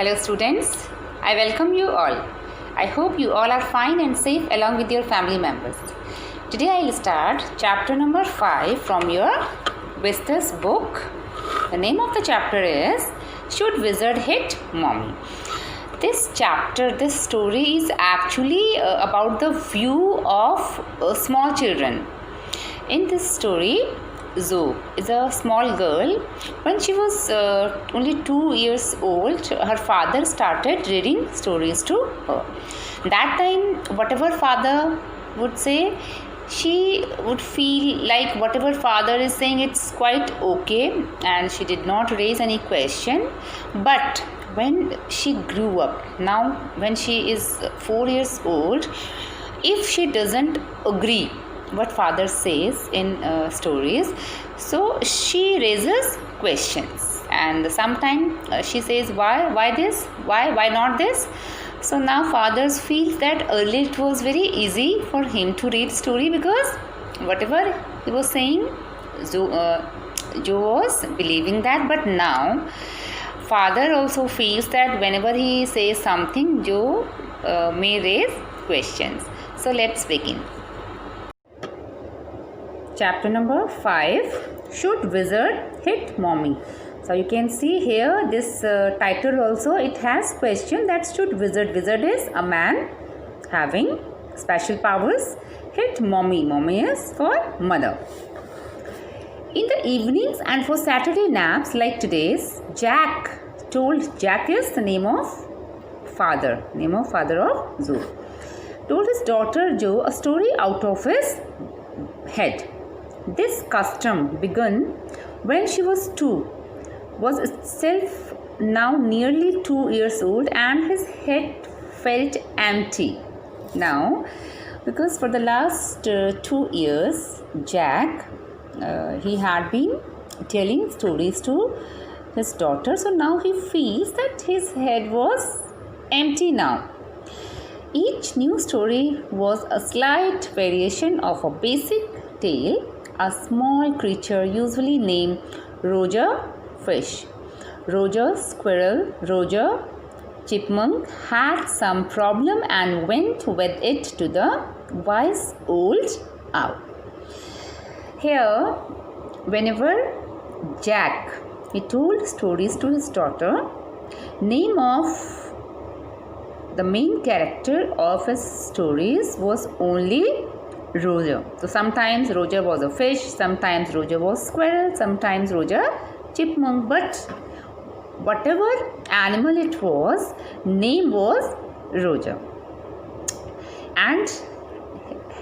Hello students, I welcome you all. I hope you all are fine and safe along with your family members. Today I will start chapter number 5 from your Vistas book. The name of the chapter is Should Wizard Hit Mommy? This story is actually about the view of small children. In this story, Zoe is a small girl. When she was only 2 years old, her father started reading stories to her. That time, whatever father would say, she would feel like whatever father is saying, it's quite okay, and she did not raise any question. But when she grew up, now when she is 4 years old, if she doesn't agree what father says in stories, so she raises questions, and sometimes she says why this, why not this. So now fathers feel that earlier it was very easy for him to read story because whatever he was saying, Joe was believing that. But now father also feels that whenever he says something, Joe may raise questions. So let's begin. Chapter number 5, Should Wizard Hit Mommy? So you can see here this title also, it has question that should wizard is a man having special powers, hit mommy is for mother. In the evenings and for Saturday naps like today's, Jack is the name of father of Zoe, told his daughter Joe a story out of his head. This custom begun when she was 2, was itself now nearly 2 years old, and his head felt empty. Now, because for the last 2 years, Jack, he had been telling stories to his daughter, so now he feels that his head was empty now. Each new story was a slight variation of a basic tale. A small creature usually named Roger Fish, Roger Squirrel, Roger Chipmunk had some problem and went with it to the wise old owl. Here, whenever Jack, he told stories to his daughter, name of the main character of his stories was only Roger. So sometimes Roger was a fish, sometimes Roger was squirrel, sometimes Roger chipmunk, but whatever animal it was, name was Roger. And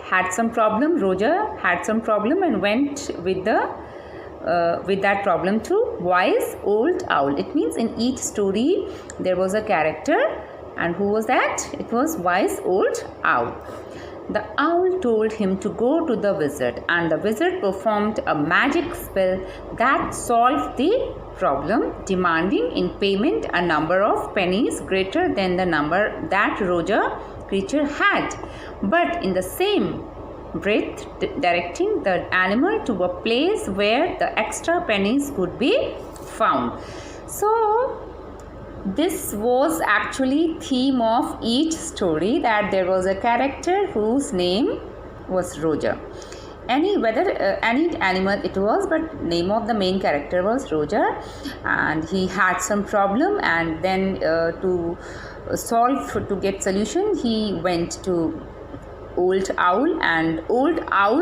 had some problem, Roger had some problem and went with that problem to wise old owl. It means in each story there was a character, and who was that? It was wise old owl. The owl told him to go to the wizard, and the wizard performed a magic spell that solved the problem, demanding in payment a number of pennies greater than the number that Roger creature had, but in the same breath directing the animal to a place where the extra pennies could be found. So this was actually theme of each story, that there was a character whose name was Roger. Any animal it was, but name of the main character was Roger, and he had some problem, and then to get solution, he went to old owl, and old owl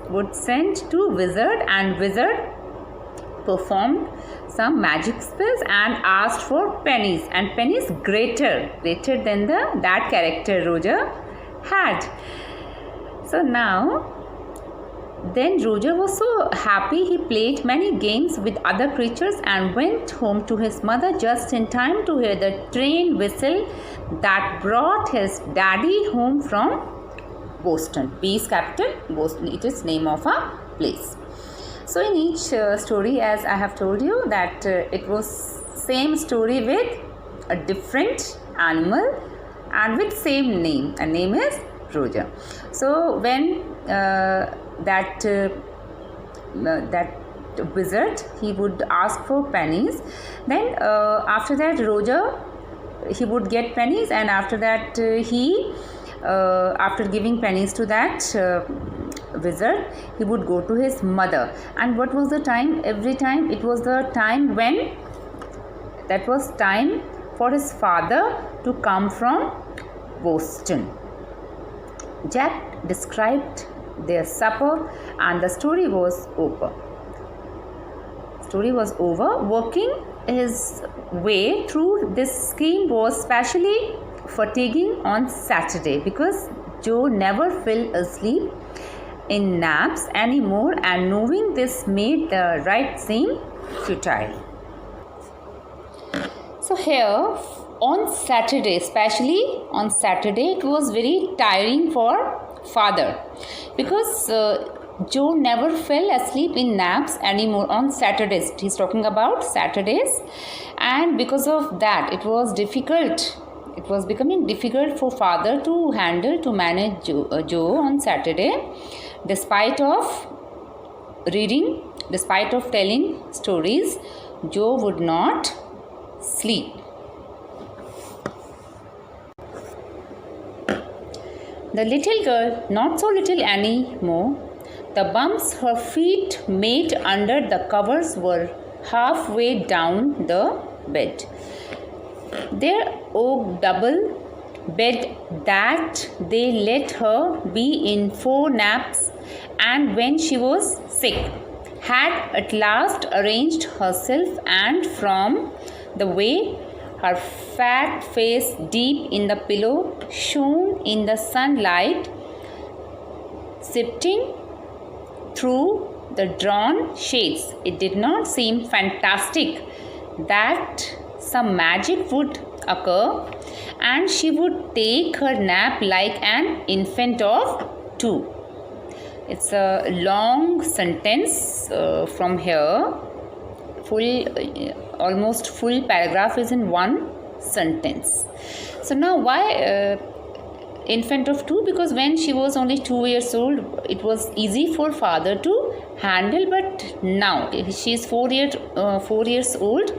would send to wizard, and wizard performed some magic spells and asked for pennies, and pennies greater than that character Roger had. So now then Roger was so happy, he played many games with other creatures and went home to his mother just in time to hear the train whistle that brought his daddy home from Boston. B is capital, Boston, it is name of a place. So in each story, as I have told you, that it was same story with a different animal and with same name, and name is Roger. So when that wizard. He would ask for pennies. Then after that, Roger, he would get pennies, and after that after giving pennies to that wizard, he would go to his mother. And what was the time? Every time it was the time when that was time for his father to come from Boston. Jack described their supper, and the story was over. Working his way through this scheme was especially fatiguing on Saturday, because Joe never fell asleep in naps anymore, and knowing this made the ride seem futile. So here on Saturday, especially on Saturday, it was very tiring for father, because Joe never fell asleep in naps anymore on Saturdays. He's talking about Saturdays, and because of that, it was difficult. It was becoming difficult for father to manage Joe on Saturday. Despite of reading, despite of telling stories, Joe would not sleep. The little girl, not so little anymore, the bumps her feet made under the covers were halfway down the bed. Their oak double bed that they let her be in 4 naps, and when she was sick, had at last arranged herself, and from the way her fat face deep in the pillow shone in the sunlight, sifting through the drawn shades, it did not seem fantastic that some magic would occur and she would take her nap like an infant of 2. It's a long sentence from here. Almost full paragraph is in one sentence. So now why infant of 2? Because when she was only 2 years old, it was easy for father to handle, but now she is 4 years old,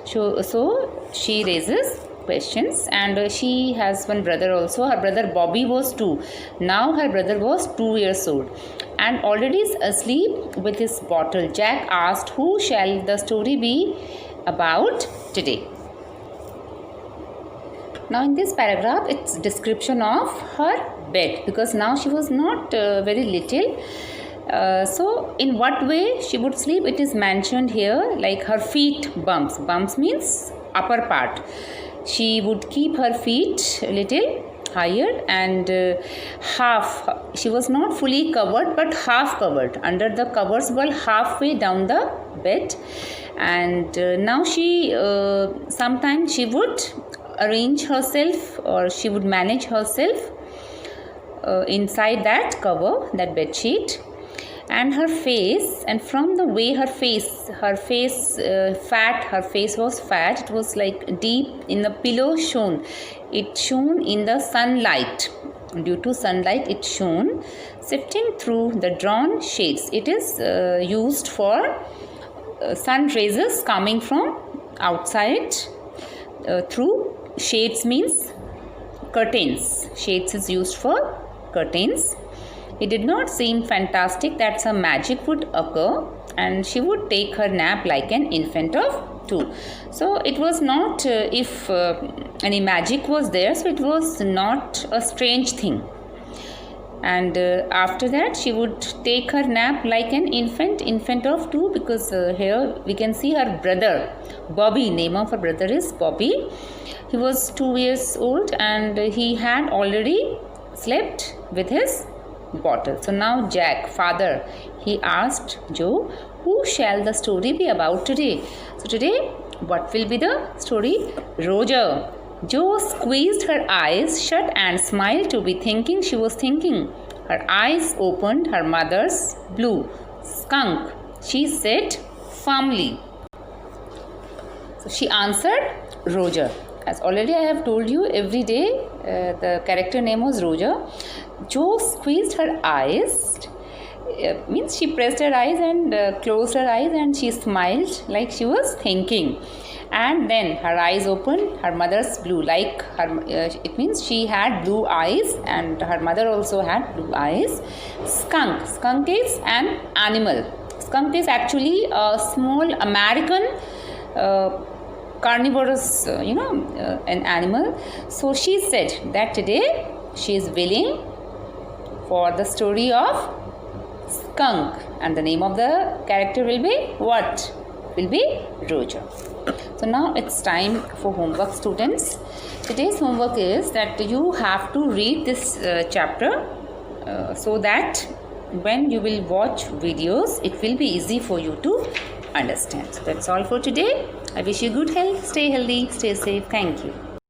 so she raises questions. And she has one brother also. Her brother Bobby was 2. Now her brother was 2 years old and already is asleep with his bottle. Jack asked, who shall the story be about today? Now in this paragraph, it's description of her bed, because now she was not very little. So in what way she would sleep, it is mentioned here, like her feet bumps. Bumps means upper part. She would keep her feet a little higher, and she was not fully covered but half covered. Under the covers were halfway down the bed. And now she sometimes she would arrange herself, or she would manage herself inside that cover, that bed sheet. And her face, and from the way her face was fat, it was like deep in the pillow shone. It shone in the sunlight. Due to sunlight, it shone, sifting through the drawn shades. It is used for sun rays coming from outside through shades, means curtains. Shades is used for curtains. It did not seem fantastic that some magic would occur and she would take her nap like an infant of 2. So it was not if any magic was there, so it was not a strange thing. And after that she would take her nap like an infant of 2, because here we can see her brother Bobby. Name of her brother is Bobby. He was 2 years old and he had already slept with his bottle. So now Jack, father, he asked Joe, who shall the story be about today? So today, what will be the story? Roger. Joe squeezed her eyes shut and smiled to be thinking. She was thinking. Her eyes opened. Her mother's blue. Skunk, she said firmly. So she answered Roger. As already I have told you, every day the character name was Roger. Joe squeezed her eyes means she pressed her eyes and closed her eyes and she smiled like she was thinking. And then her eyes opened, her mother's blue, like her, it means she had blue eyes and her mother also had blue eyes. Skunk. Skunk is an animal. Skunk is actually a small American carnivorous, an animal. So she said that today she is willing for the story of skunk, and the name of the character will be what? Will be Roger. So now it's time for homework, students. Today's homework is that you have to read this chapter so that when you will watch videos, it will be easy for you to understand. So that's all for today. I wish you good health. Stay healthy, stay safe. Thank you.